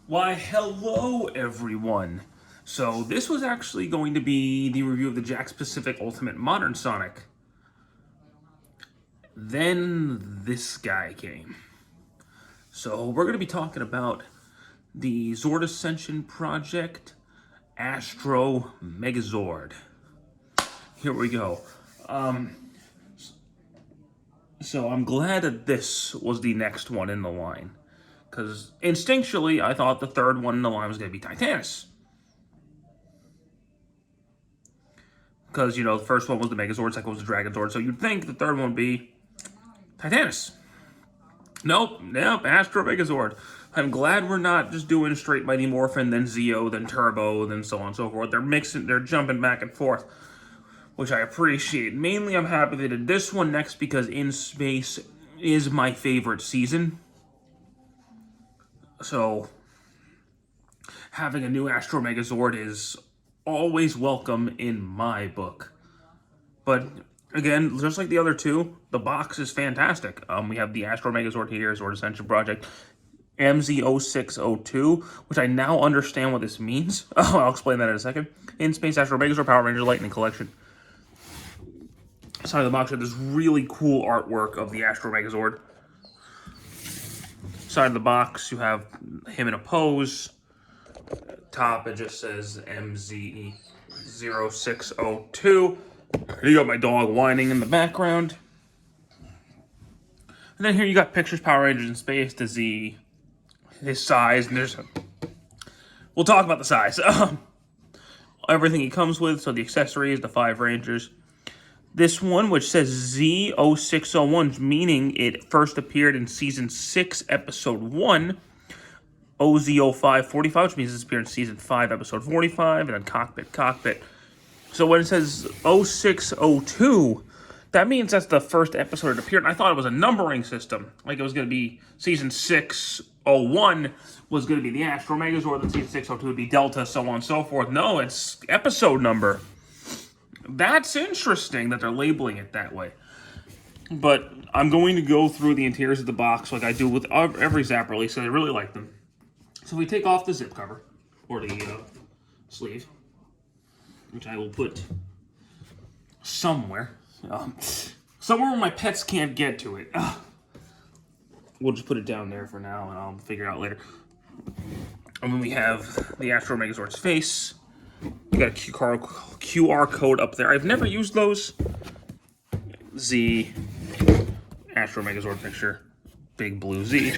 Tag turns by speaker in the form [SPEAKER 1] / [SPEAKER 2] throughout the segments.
[SPEAKER 1] Why, hello everyone. So this was actually going to be the review of the Jakks Pacific Ultimate Modern Sonic. Then this guy came. So we're going to be talking about the Zord Ascension project, Astro Megazord. Here we go. So I'm glad that this was the next one in the line. Because instinctually, I thought the third one in the line was going to be Titanus. Because, you know, the first one was the Megazord, second was the Dragonzord, so you'd think the third one would be Titanus. Nope, Astro Megazord. I'm glad we're not just doing straight Mighty Morphin, then Zeo, then Turbo, then so on and so forth. They're jumping back and forth, which I appreciate. Mainly, I'm happy they did this one next because In Space is my favorite season. So, having a new Astro Megazord is always welcome in my book. But again, just like the other two, the box is fantastic. We have the Astro Megazord here, Zord Ascension Project, MZ0602, which I now understand what this means. I'll explain that in a second. In Space Astro Megazord Power Ranger Lightning Collection. Side of the box had this really cool artwork of the Astro Megazord. Side of the box, you have him in a pose. Top, it just says MZ0602. You got my dog whining in the background. And then here you got pictures, Power Rangers in Space, to Z, his size, and we'll talk about the size. Everything he comes with, so the accessories, the 5 Rangers. This one, which says Z0601, meaning it first appeared in Season 6, Episode 1, OZ0545, which means it's appeared in Season 5, Episode 45, and then Cockpit. So when it says 0602, that means that's the first episode it appeared. And I thought it was a numbering system. Like it was going to be Season 601 was going to be the Astro Megazord, then Season 602 would be Delta, so on and so forth. No, it's episode number. That's interesting that they're labeling it that way. But I'm going to go through the interiors of the box like I do with every ZAP release, and I really like them. So we take off the zip cover, or the sleeve, which I will put somewhere. Somewhere where my pets can't get to it. We'll just put it down there for now, and I'll figure it out later. And then we have the Astro Megazord's face. You got a QR code up there. I've never used those. Z, Astro Megazord picture, big blue Z.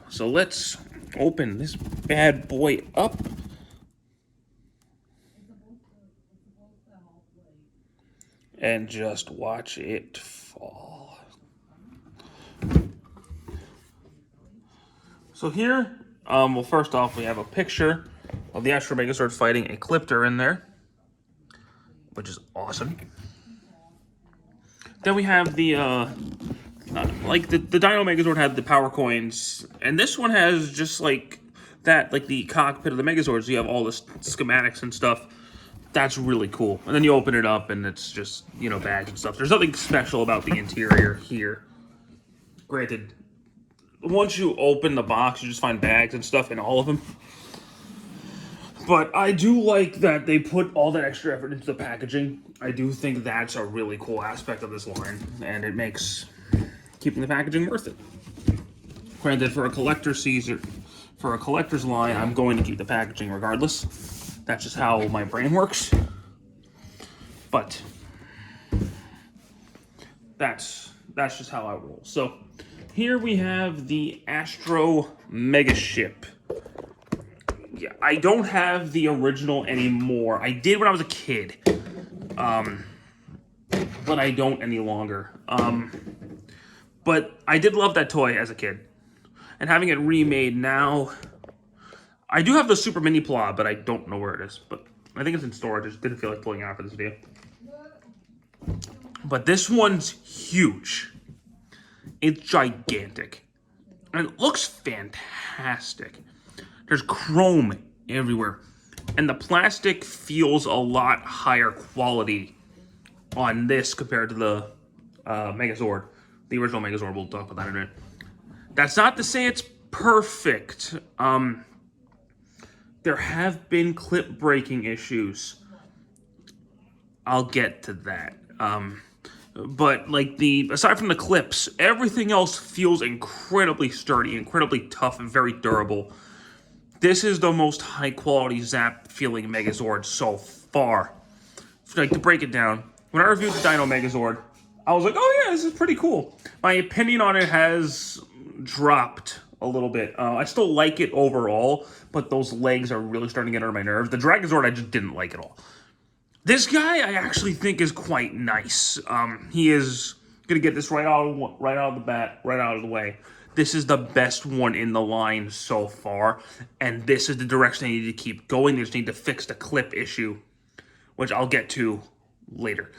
[SPEAKER 1] So let's open this bad boy up. And just watch it fall. So here, well, first off, we have a picture of the Astro Megazord fighting a Clipter in there, which is awesome. Then we have the, like the Dino Megazord had the power coins, and this one has just like that, like the cockpit of the Megazord, so you have all the schematics and stuff. That's really cool. And then you open it up, and it's just, you know, bags and stuff. There's nothing special about the interior here. Granted, once you open the box, you just find bags and stuff in all of them. But I do like that they put all that extra effort into the packaging. I do think that's a really cool aspect of this line, and it makes keeping the packaging worth it. Granted, for a collector's line, I'm going to keep the packaging regardless. That's just how my brain works. But that's just how I roll. So here we have the Astro Megaship. Yeah, I don't have the original anymore. I did when I was a kid. But I don't any longer. But I did love that toy as a kid. And having it remade now, I do have the Super Mini Plow, but I don't know where it is. But I think it's in storage. I just didn't feel like pulling it out for this video. But this one's huge. It's gigantic. And it looks fantastic. There's chrome everywhere. And the plastic feels a lot higher quality on this compared to the Megazord. The original Megazord, we'll talk about that in a minute. That's not to say it's perfect. there have been clip breaking issues. I'll get to that. But like aside from the clips, everything else feels incredibly sturdy, incredibly tough, and very durable. This is the most high quality ZAP feeling Megazord so far. Like, to break it down, when I reviewed the Dino Megazord, I was like, oh yeah, this is pretty cool. My opinion on it has dropped a little bit. I still like it overall, but those legs are really starting to get under my nerves. The Dragozord I just didn't like at all. This guy I actually think is quite nice. He is gonna get this right out of the way. This is the best one in the line so far, and this is the direction they need to keep going. They just need to fix the clip issue, which I'll get to later.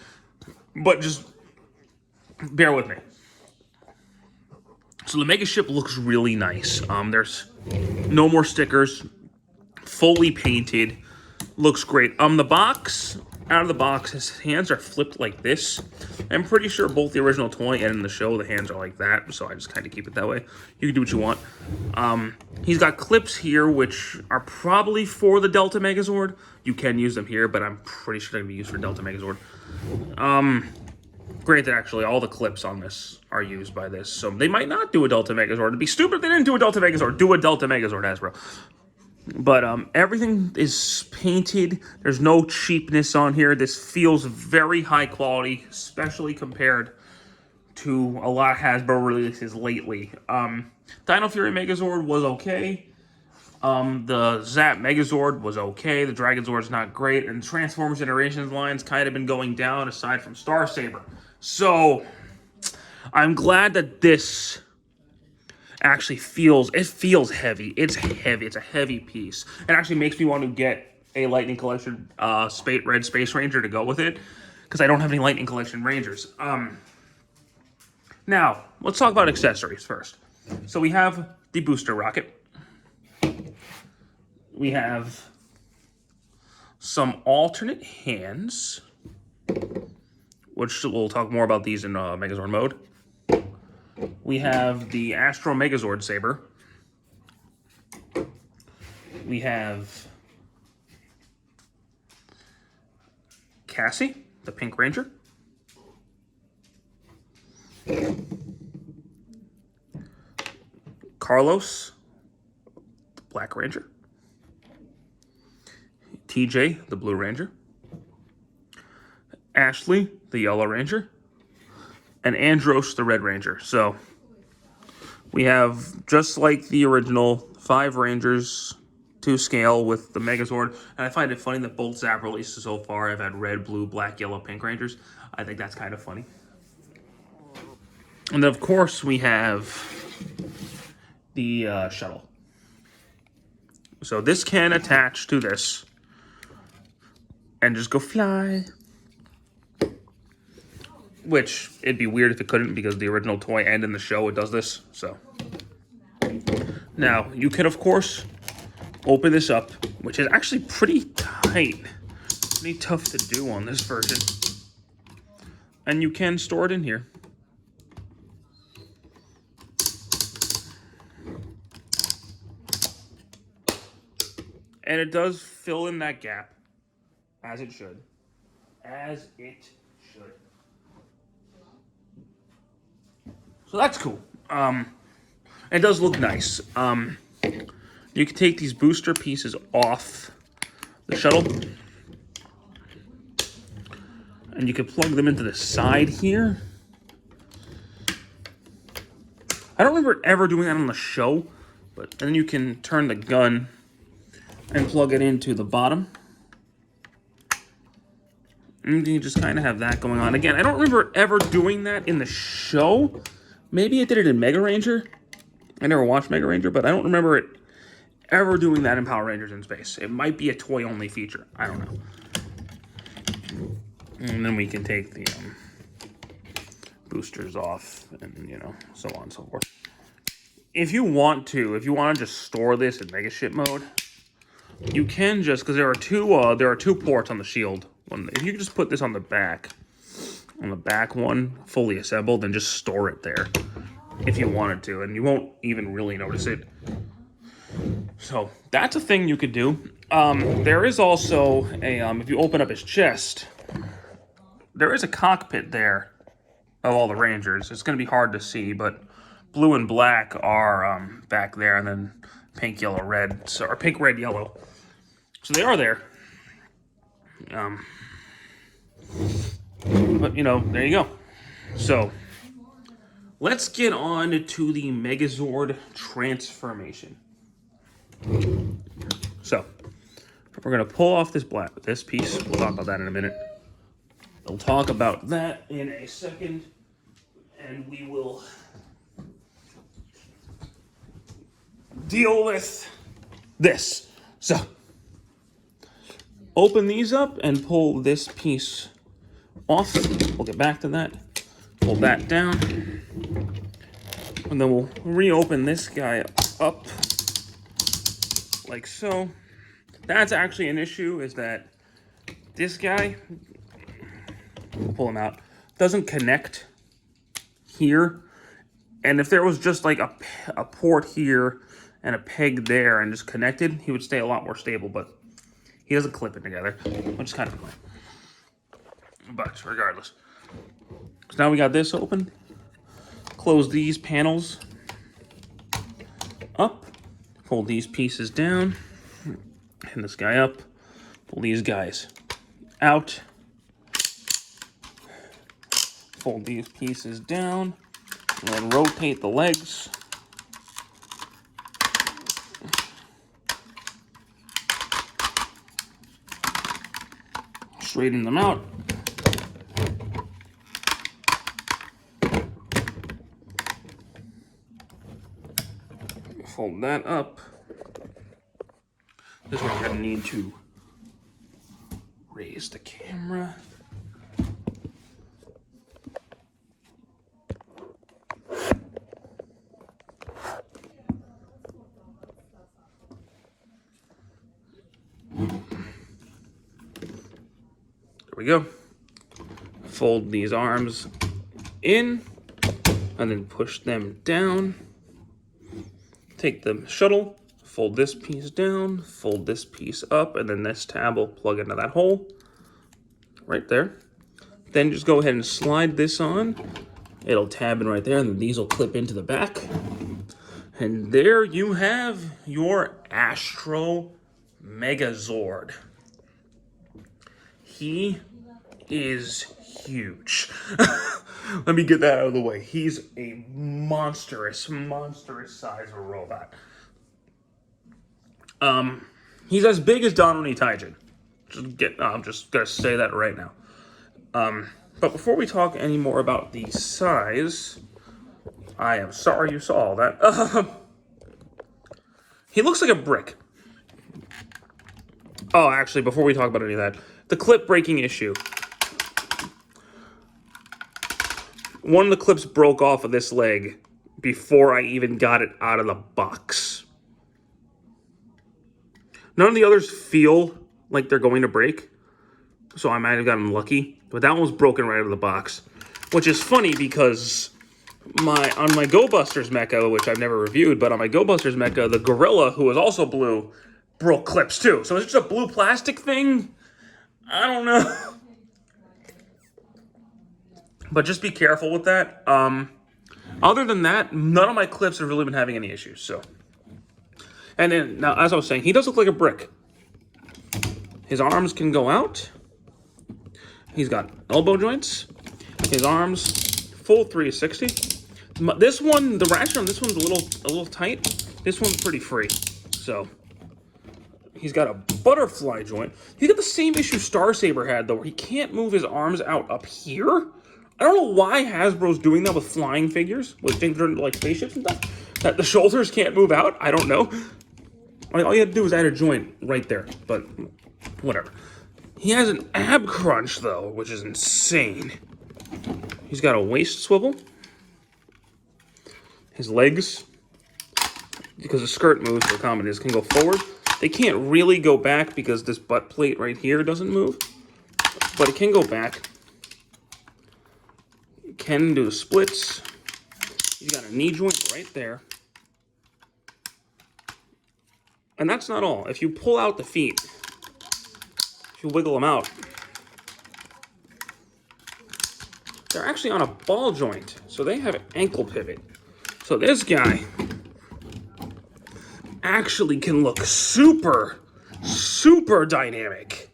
[SPEAKER 1] But just bear with me. So the Mega Ship looks really nice. There's no more stickers, fully painted, looks great. The box, out of the box, his hands are flipped like this. I'm pretty sure both the original toy and in the show, the hands are like that, so I just kind of keep it that way. You can do what you want. He's got clips here, which are probably for the Delta Megazord. You can use them here, but I'm pretty sure they're going to be used for Delta Megazord. Granted, actually, all the clips on this are used by this, so they might not do a Delta Megazord. It'd be stupid if they didn't do a Delta Megazord. Do a Delta Megazord, Hasbro. But everything is painted. There's no cheapness on here. This feels very high quality, especially compared to a lot of Hasbro releases lately. Dino Fury Megazord was okay. The ZAP Megazord was okay. The Dragozord's not great. And Transformers Generations line's kind of been going down aside from Star Saber. So, I'm glad that this actually feels heavy. It's heavy. It's a heavy piece. It actually makes me want to get a Lightning Collection Red Space Ranger to go with it, because I don't have any Lightning Collection Rangers. Now, let's talk about accessories first. So we have the booster rocket. We have some alternate hands, which we'll talk more about these in Megazord mode. We have the Astro Megazord Saber. We have Cassie, the Pink Ranger. Carlos, the Black Ranger. TJ, the Blue Ranger. Ashley, the Yellow Ranger. And Andros, the Red Ranger. So, we have, just like the original, 5 Rangers to scale with the Megazord. And I find it funny that both ZAP releases so far have had red, blue, black, yellow, pink Rangers. I think that's kind of funny. And then, of course, we have the shuttle. So this can attach to this and just go fly. Which, it'd be weird if it couldn't, because the original toy and in the show it does this, so. Now, you can, of course, open this up, which is actually pretty tight. Pretty tough to do on this version. And you can store it in here. And it does fill in that gap, as it should. As it should. So that's cool. It does look nice. You can take these booster pieces off the shuttle, and you can plug them into the side here. I don't remember ever doing that on the show, but then you can turn the gun and plug it into the bottom. And you just kind of have that going on. Again, I don't remember ever doing that in the show. Maybe it did it in Mega Ranger. I never watched Mega Ranger, but I don't remember it ever doing that in Power Rangers in Space. It might be a toy-only feature. I don't know. And then we can take the boosters off and, you know, so on and so forth. If you want to just store this in Mega Ship mode, you can just, because there are two ports on the shield. If you just put this on the back one, fully assembled, then just store it there if you wanted to, and you won't even really notice it. So that's a thing you could do. There is also a, if you open up his chest, there is a cockpit there of all the Rangers. It's going to be hard to see, but blue and black are back there, and then pink, yellow, red, so, or pink, red, yellow. So they are there. But, you know, there you go. So, let's get on to the Megazord transformation. So, we're going to pull off this piece. We'll talk about that in a minute. We'll talk about that in a second. And we will deal with this. So, open these up and pull this piece off. We'll get back to that. Pull that down. And then we'll reopen this guy up like so. That's actually an issue, is that this guy, we'll pull him out, doesn't connect here. And if there was just like a port here and a peg there and just connected, he would stay a lot more stable, but he doesn't clip it together, which is kind of annoying. But regardless. So now we got this open. Close these panels up. Pull these pieces down. And this guy up. Pull these guys out. Fold these pieces down. And then rotate the legs. Straighten them out. Fold that up. This one we're going to need to raise the camera. There we go. Fold these arms in and then push them down. Take the shuttle, fold this piece down, fold this piece up, and then this tab will plug into that hole right there. Then just go ahead and slide this on. It'll tab in right there, and then these will clip into the back. And there you have your Astro Megazord. He is huge. Let me get that out of the way. He's a monstrous size of a robot. He's as big as Donnie Taijin. I'm just gonna say that right now. But before we talk any more about the size, I am sorry you saw all that. He looks like a brick. Oh, actually, before we talk about any of that, the clip breaking issue. One of the clips broke off of this leg before I even got it out of the box. None of the others feel like they're going to break, so I might have gotten lucky. But that one was broken right out of the box, which is funny because on my Go Busters mecha, which I've never reviewed, but on my Go Busters mecha, the gorilla, who was also blue, broke clips too. So it's just a blue plastic thing? I don't know. But just be careful with that. Other than that, none of my clips have really been having any issues. So, and then now, as I was saying, he does look like a brick. His arms can go out. He's got elbow joints. His arms, full 360. This one, the ratchet on this one's a little tight. This one's pretty free. So, he's got a butterfly joint. He's got the same issue Star Saber had, though, where he can't move his arms out up here. I don't know why Hasbro's doing that with flying figures, with things that are like spaceships and stuff. That the shoulders can't move out. I don't know. I mean, all you have to do is add a joint right there, but whatever. He has an ab crunch, though, which is insane. He's got a waist swivel. His legs, because the skirt moves, the common is, can go forward. They can't really go back because this butt plate right here doesn't move, but it can go back. Can do splits. He's got a knee joint right there. And that's not all. If you pull out the feet, if you wiggle them out, they're actually on a ball joint. So they have an ankle pivot. So this guy actually can look super, super dynamic.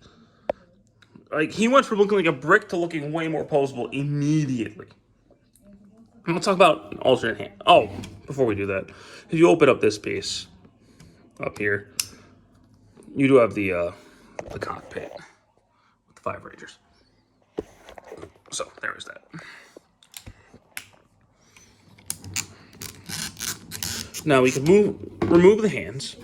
[SPEAKER 1] Like, he went from looking like a brick to looking way more posable immediately. And let's talk about an alternate hand. Oh, before we do that, if you open up this piece up here, you do have the cockpit with the 5 Rangers. So there is that. Now we can remove the hands.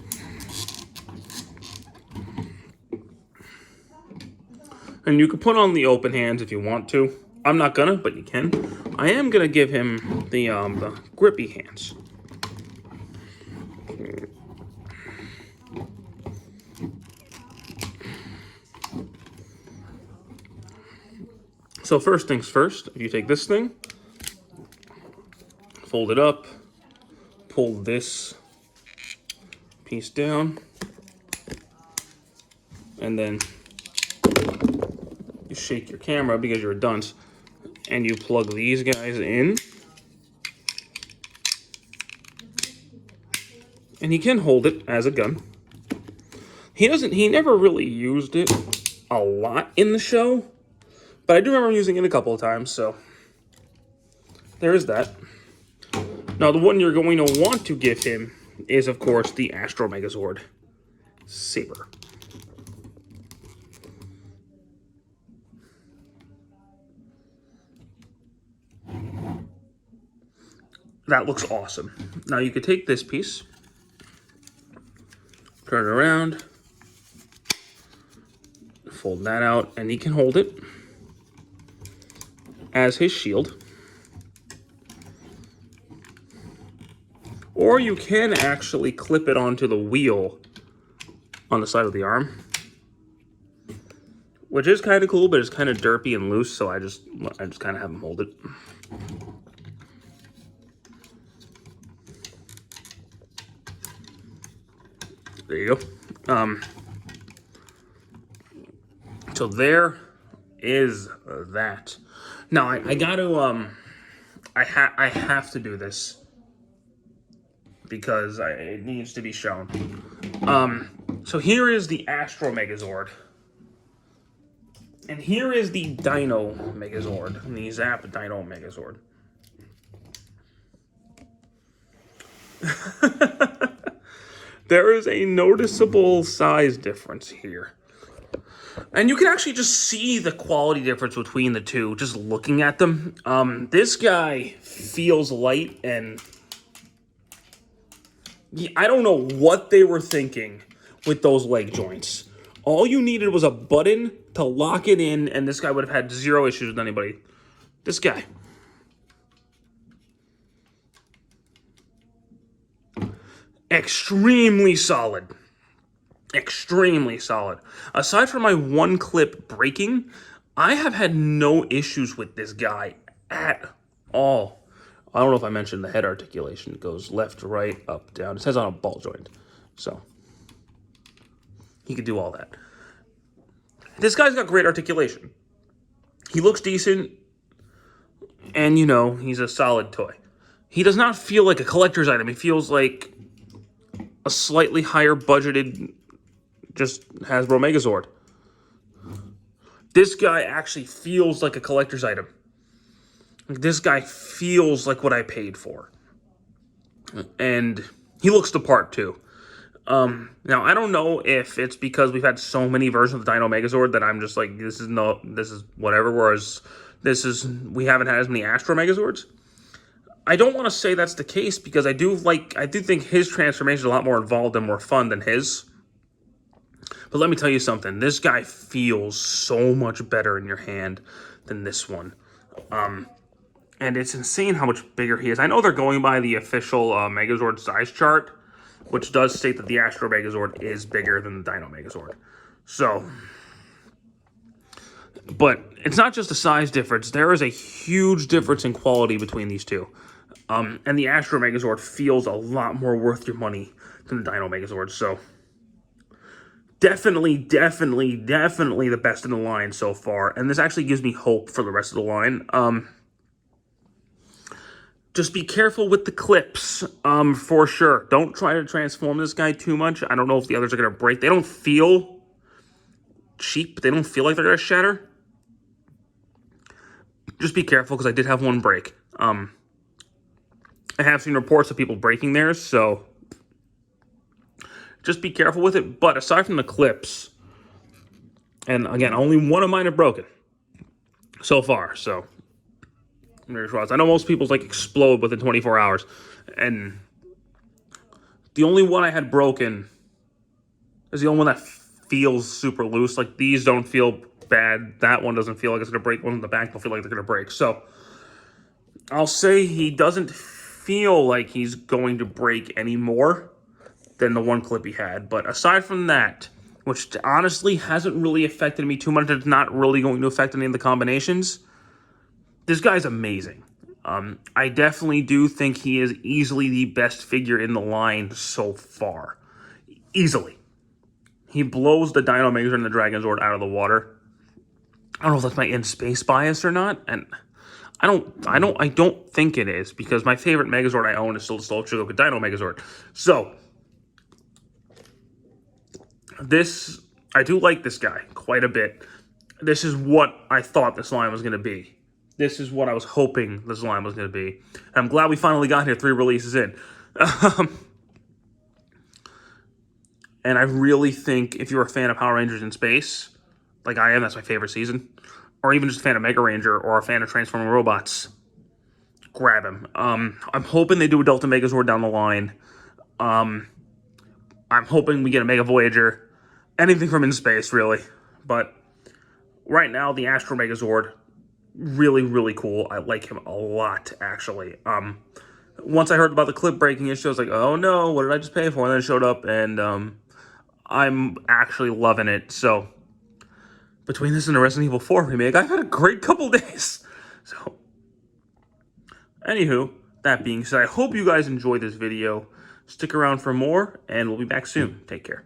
[SPEAKER 1] And you can put on the open hands if you want to. I'm not gonna, but you can. I am gonna give him the grippy hands. So first things first, you take this thing, fold it up, pull this piece down, and then you shake your camera because you're a dunce, and you plug these guys in. And he can hold it as a gun. He never really used it a lot in the show, but I do remember using it a couple of times, so there is that. Now, the one you're going to want to give him is, of course, the Astro Megazord Saber. That looks awesome. Now, you could take this piece, turn it around, fold that out, and he can hold it as his shield. Or you can actually clip it onto the wheel on the side of the arm, which is kind of cool, but it's kind of derpy and loose, so I just kind of have him hold it. There you go. So there is that. Now I got to I have to do this because it needs to be shown. So here is the Astro Megazord, and here is the Dino Megazord, and the ZAP Dino Megazord. There is a noticeable size difference here. And you can actually just see the quality difference between the two, just looking at them. This guy feels light, and I don't know what they were thinking with those leg joints. All you needed was a button to lock it in, and this guy would have had zero issues with anybody. This guy. Extremely solid. Extremely solid. Aside from my one clip breaking, I have had no issues with this guy at all. I don't know if I mentioned the head articulation. It goes left, right, up, down. It says on a ball joint. So he could do all that. This guy's got great articulation. He looks decent, and you know, he's a solid toy. He does not feel like a collector's item. He feels like a slightly higher budgeted, just Hasbro Megazord. This guy actually feels like a collector's item. This guy feels like what I paid for. And he looks the part too. Now, I don't know if it's because we've had so many versions of the Dino Megazord that I'm just like, this is whatever, whereas we haven't had as many Astro Megazords. I don't want to say that's the case because I do think his transformation is a lot more involved and more fun than his. But let me tell you something. This guy feels so much better in your hand than this one. And it's insane how much bigger he is. I know they're going by the official Megazord size chart, which does state that the Astro Megazord is bigger than the Dino Megazord. So, but it's not just a size difference. There is a huge difference in quality between these two. And the Astro Megazord feels a lot more worth your money than the Dino Megazord. So, Definitely the best in the line so far. And this actually gives me hope for the rest of the line. Just be careful with the clips, for sure. Don't try to transform this guy too much. I don't know if the others are going to break. They don't feel cheap. They don't feel like they're going to shatter. Just be careful, because I did have one break. I have seen reports of people breaking theirs, so just be careful with it. But aside from the clips, and again, only one of mine have broken so far, so I know most people's like explode within 24 hours, and the only one I had broken is the only one that feels super loose. Like, these don't feel bad. That one doesn't feel like it's going to break. One in the back don't feel like they're going to break. So I'll say he doesn't feel like he's going to break any more than the one clip he had. But aside from that, which honestly hasn't really affected me too much, it's not really going to affect any of the combinations, this guy's amazing. I definitely do think he is easily the best figure in the line so far. Easily. He blows the Dino Megazord and the Dragon Zord out of the water. I don't know if that's my in-space bias or not, and I don't think it is, because my favorite Megazord I own is still the Slow Dino Megazord. So this, I do like this guy quite a bit. This is what I thought this line was going to be. This is what I was hoping this line was going to be. And I'm glad we finally got here 3 releases in. And I really think if you're a fan of Power Rangers in space, like I am, that's my favorite season, or even just a fan of Mega Ranger or a fan of Transforming Robots, grab him. I'm hoping they do a Delta Megazord down the line. I'm hoping we get a Mega Voyager. Anything from in space, really. But right now, the Astro Megazord, really cool. I like him a lot, actually. Once I heard about the clip breaking issue, I was like, oh no, what did I just pay for? And then it showed up, and I'm actually loving it. So between this and the Resident Evil 4 remake, I've had a great couple days. So anywho, that being said, I hope you guys enjoyed this video. Stick around for more, and we'll be back soon. Take care.